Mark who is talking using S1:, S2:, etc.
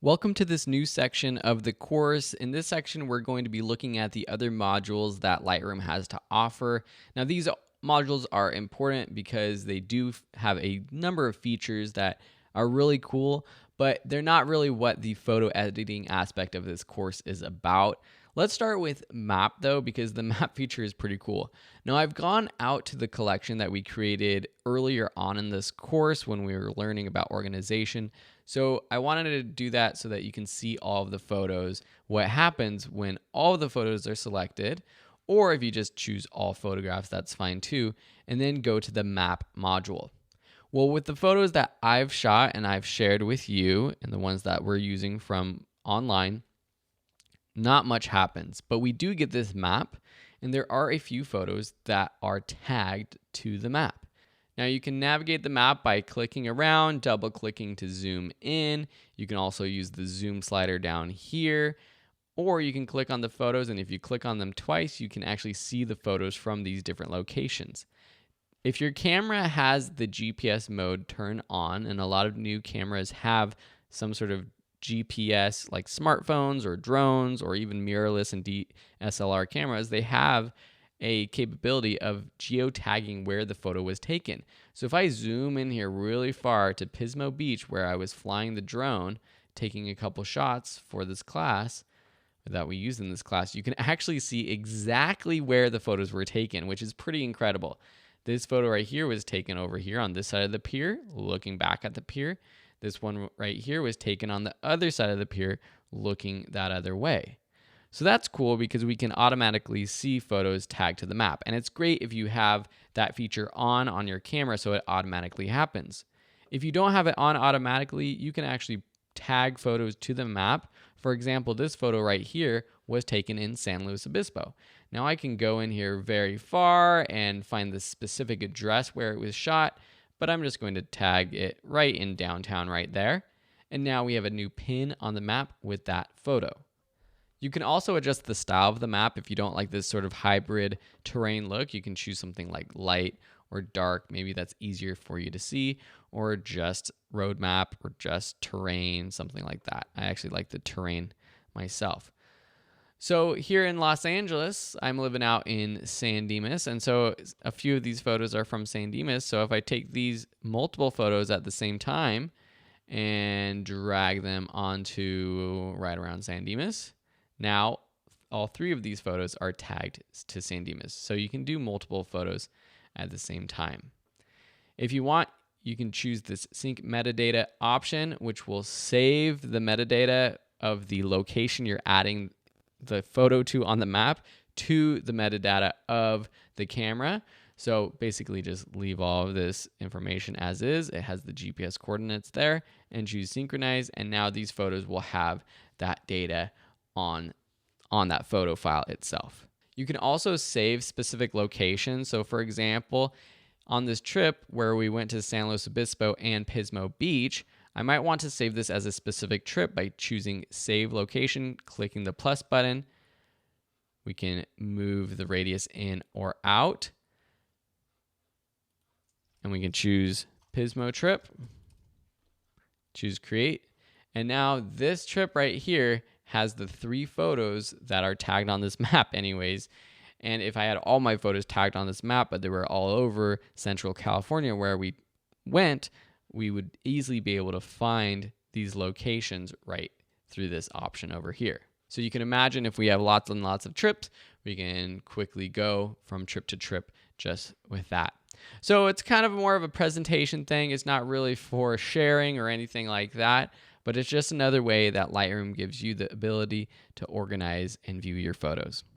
S1: Welcome to this new section of the course. In this section, we're going to be looking at the other modules that Lightroom has to offer. Now, these modules are important because they do have a number of features that are really cool, but they're not really what the photo editing aspect of this course is about. Let's start with map though, because the map feature is pretty cool. Now, I've gone out to the collection that we created earlier on in this course when we were learning about organization. So I wanted to do that so that you can see all of the photos, what happens when all of the photos are selected, or if you just choose all photographs, that's fine too, and then go to the map module. Well, with the photos that I've shot and I've shared with you and the ones that we're using from online, not much happens, but we do get this map, and there are a few photos that are tagged to the map. Now you can navigate the map by clicking around, double clicking to zoom in. You can also use the zoom slider down here, or you can click on the photos, and if you click on them twice, you can actually see the photos from these different locations. If your camera has the GPS mode turned on, and a lot of new cameras have some sort of GPS, like smartphones or drones or even mirrorless and DSLR cameras, they have a capability of geotagging where the photo was taken. So if I zoom in here really far to Pismo Beach, where I was flying the drone, taking a couple shots for this class that we use in this class, you can actually see exactly where the photos were taken, which is pretty incredible. This photo right here was taken over here on this side of the pier, looking back at the pier. This one right here was taken on the other side of the pier, looking that other way. So that's cool because we can automatically see photos tagged to the map. And it's great if you have that feature on your camera so it automatically happens. If you don't have it on automatically, you can actually tag photos to the map. For example, this photo right here was taken in San Luis Obispo. Now I can go in here very far and find the specific address where it was shot, but I'm just going to tag it right in downtown right there. And now we have a new pin on the map with that photo. You can also adjust the style of the map if you don't like this sort of hybrid terrain look. You can choose something like light or dark. Maybe that's easier for you to see, or just road map or just terrain, something like that. I actually like the terrain myself. So here in Los Angeles, I'm living out in San Dimas, and so a few of these photos are from San Dimas. So if I take these multiple photos at the same time and drag them onto right around San Dimas, now all three of these photos are tagged to San Dimas. So you can do multiple photos at the same time. If you want, you can choose this sync metadata option, which will save the metadata of the location you're adding the photo to on the map to the metadata of the camera. So basically just leave all of this information as is. It has the GPS coordinates there, and choose synchronize. And now these photos will have that data on that photo file itself. You can also save specific locations. So for example, on this trip where we went to San Luis Obispo and Pismo Beach, I might want to save this as a specific trip by choosing Save Location, clicking the plus button. We can move the radius in or out. And we can choose Pismo Trip, choose Create. And now this trip right here has the three photos that are tagged on this map anyways. And if I had all my photos tagged on this map, but they were all over Central California where we went, we would easily be able to find these locations right through this option over here. So you can imagine if we have lots and lots of trips, we can quickly go from trip to trip just with that. So it's kind of more of a presentation thing. It's not really for sharing or anything like that, but it's just another way that Lightroom gives you the ability to organize and view your photos.